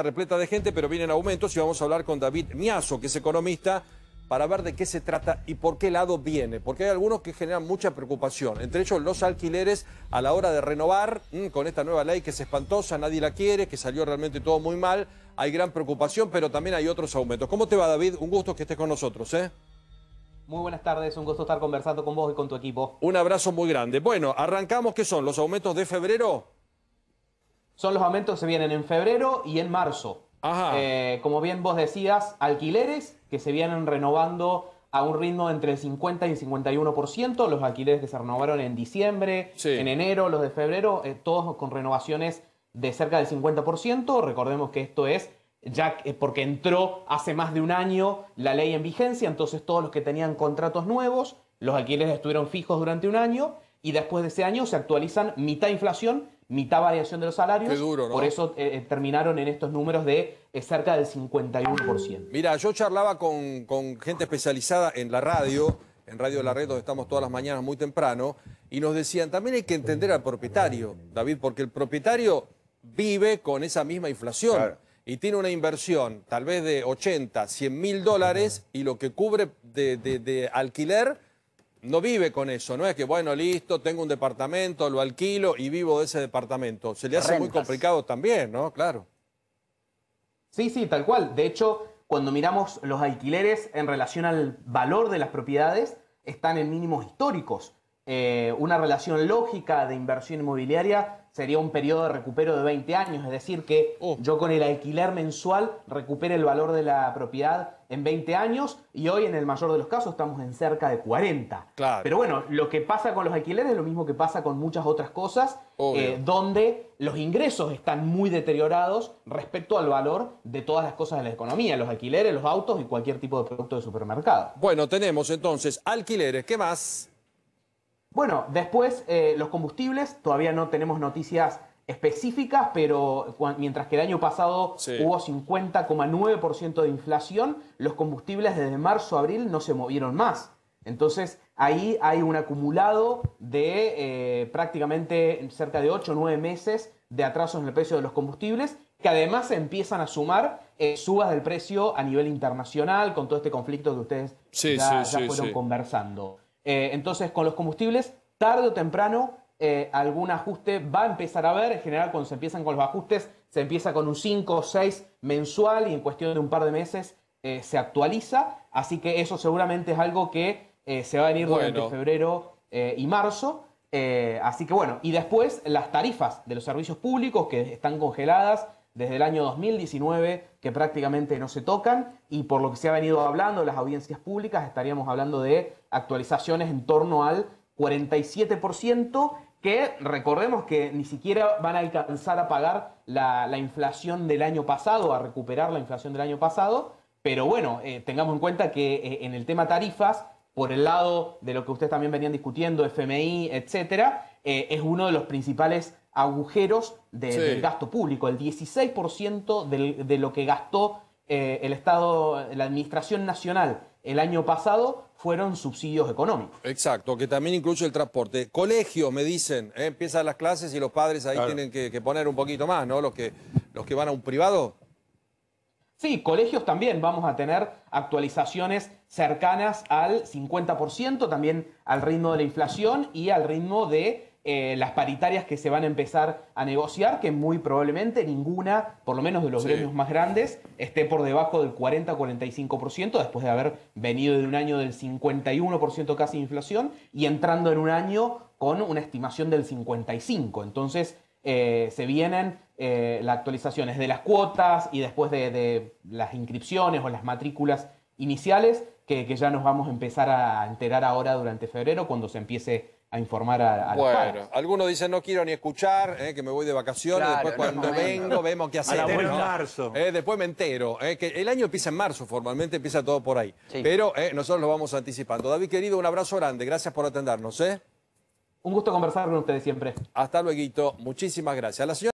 repleta de gente, pero vienen aumentos y vamos a hablar con David Miazo, que es economista, para ver de qué se trata y por qué lado viene. Porque hay algunos que generan mucha preocupación, entre ellos los alquileres a la hora de renovar, con esta nueva ley que es espantosa, nadie la quiere, que salió realmente todo muy mal. Hay gran preocupación, pero también hay otros aumentos. ¿Cómo te va, David? Un gusto que estés con nosotros, ¿eh? Muy buenas tardes, un gusto estar conversando con vos y con tu equipo. Un abrazo muy grande. Bueno, arrancamos. ¿Qué son? ¿Los aumentos de febrero? Son los aumentos que se vienen en febrero y en marzo. Ajá. Como bien vos decías, alquileres que se vienen renovando a un ritmo entre el 50 y el 51%. Los alquileres que se renovaron en diciembre, Sí. en enero, los de febrero, todos con renovaciones de cerca del 50%. Recordemos que esto es ya porque entró hace más de un año la ley en vigencia, entonces todos los que tenían contratos nuevos, los alquileres estuvieron fijos durante un año y después de ese año se actualizan mitad inflación, mitad variación de los salarios. Qué duro, ¿no? Por eso terminaron en estos números de cerca del 51%. Mira, yo charlaba con gente especializada en Radio de la Red, donde estamos todas las mañanas muy temprano, y nos decían, también hay que entender al propietario, David, porque el propietario vive con esa misma inflación. Claro. Y tiene una inversión tal vez de 80, 100 mil dólares y lo que cubre de alquiler no vive con eso. No es que, bueno, listo, tengo un departamento, lo alquilo y vivo de ese departamento. Se le hace muy complicado también, ¿no? Claro. Sí, sí, tal cual. De hecho, cuando miramos los alquileres en relación al valor de las propiedades, están en mínimos históricos. Una relación lógica de inversión inmobiliaria sería un periodo de recupero de 20 años, es decir, que yo con el alquiler mensual recupere el valor de la propiedad en 20 años y hoy en el mayor de los casos estamos en cerca de 40. Claro. Pero bueno, lo que pasa con los alquileres es lo mismo que pasa con muchas otras cosas, donde los ingresos están muy deteriorados respecto al valor de todas las cosas de la economía, los alquileres, los autos y cualquier tipo de producto de supermercado. Bueno, tenemos entonces alquileres, ¿qué más? Bueno, después los combustibles, todavía no tenemos noticias específicas, pero mientras que el año pasado hubo 50,9% de inflación, los combustibles desde marzo a abril no se movieron más. Entonces ahí hay un acumulado de prácticamente cerca de 8 o 9 meses de atrasos en el precio de los combustibles, que además se empiezan a sumar subas del precio a nivel internacional con todo este conflicto que ustedes ya fueron conversando. Entonces, con los combustibles, tarde o temprano, algún ajuste va a empezar a haber. En general, cuando se empiezan con los ajustes, se empieza con un 5 o 6 mensual y en cuestión de un par de meses se actualiza. Así que eso seguramente es algo que se va a venir durante febrero y marzo. Así que bueno, y después las tarifas de los servicios públicos que están congeladas desde el año 2019, que prácticamente no se tocan, y por lo que se ha venido hablando en las audiencias públicas, estaríamos hablando de actualizaciones en torno al 47%, que recordemos que ni siquiera van a alcanzar a pagar la inflación del año pasado, a recuperar la inflación del año pasado, pero bueno, tengamos en cuenta que en el tema tarifas, por el lado de lo que ustedes también venían discutiendo, FMI, etcétera, es uno de los principales agujeros del gasto público. El 16% de lo que gastó el Estado, la Administración Nacional el año pasado fueron subsidios económicos. Exacto, que también incluye el transporte. Colegio, me dicen, empiezan las clases y los padres ahí tienen que poner un poquito más, ¿no? Los que van a un privado. Sí, colegios también vamos a tener actualizaciones cercanas al 50%, también al ritmo de la inflación y al ritmo de las paritarias que se van a empezar a negociar, que muy probablemente ninguna, por lo menos de los gremios más grandes, esté por debajo del 40-45%, después de haber venido de un año del 51% casi de inflación y entrando en un año con una estimación del 55%. Entonces se vienen las actualizaciones de las cuotas y después de las inscripciones o las matrículas iniciales que ya nos vamos a empezar a enterar ahora durante febrero cuando se empiece a informar a las padres. Algunos dicen no quiero ni escuchar, que me voy de vacaciones, después cuando vengo vemos qué hacer. Después me entero, que el año empieza en marzo, formalmente empieza todo por ahí. Pero nosotros lo vamos anticipando. David, querido, un abrazo grande, gracias por atendernos. Un gusto conversar con ustedes siempre. Hasta luego, muchísimas gracias. La señora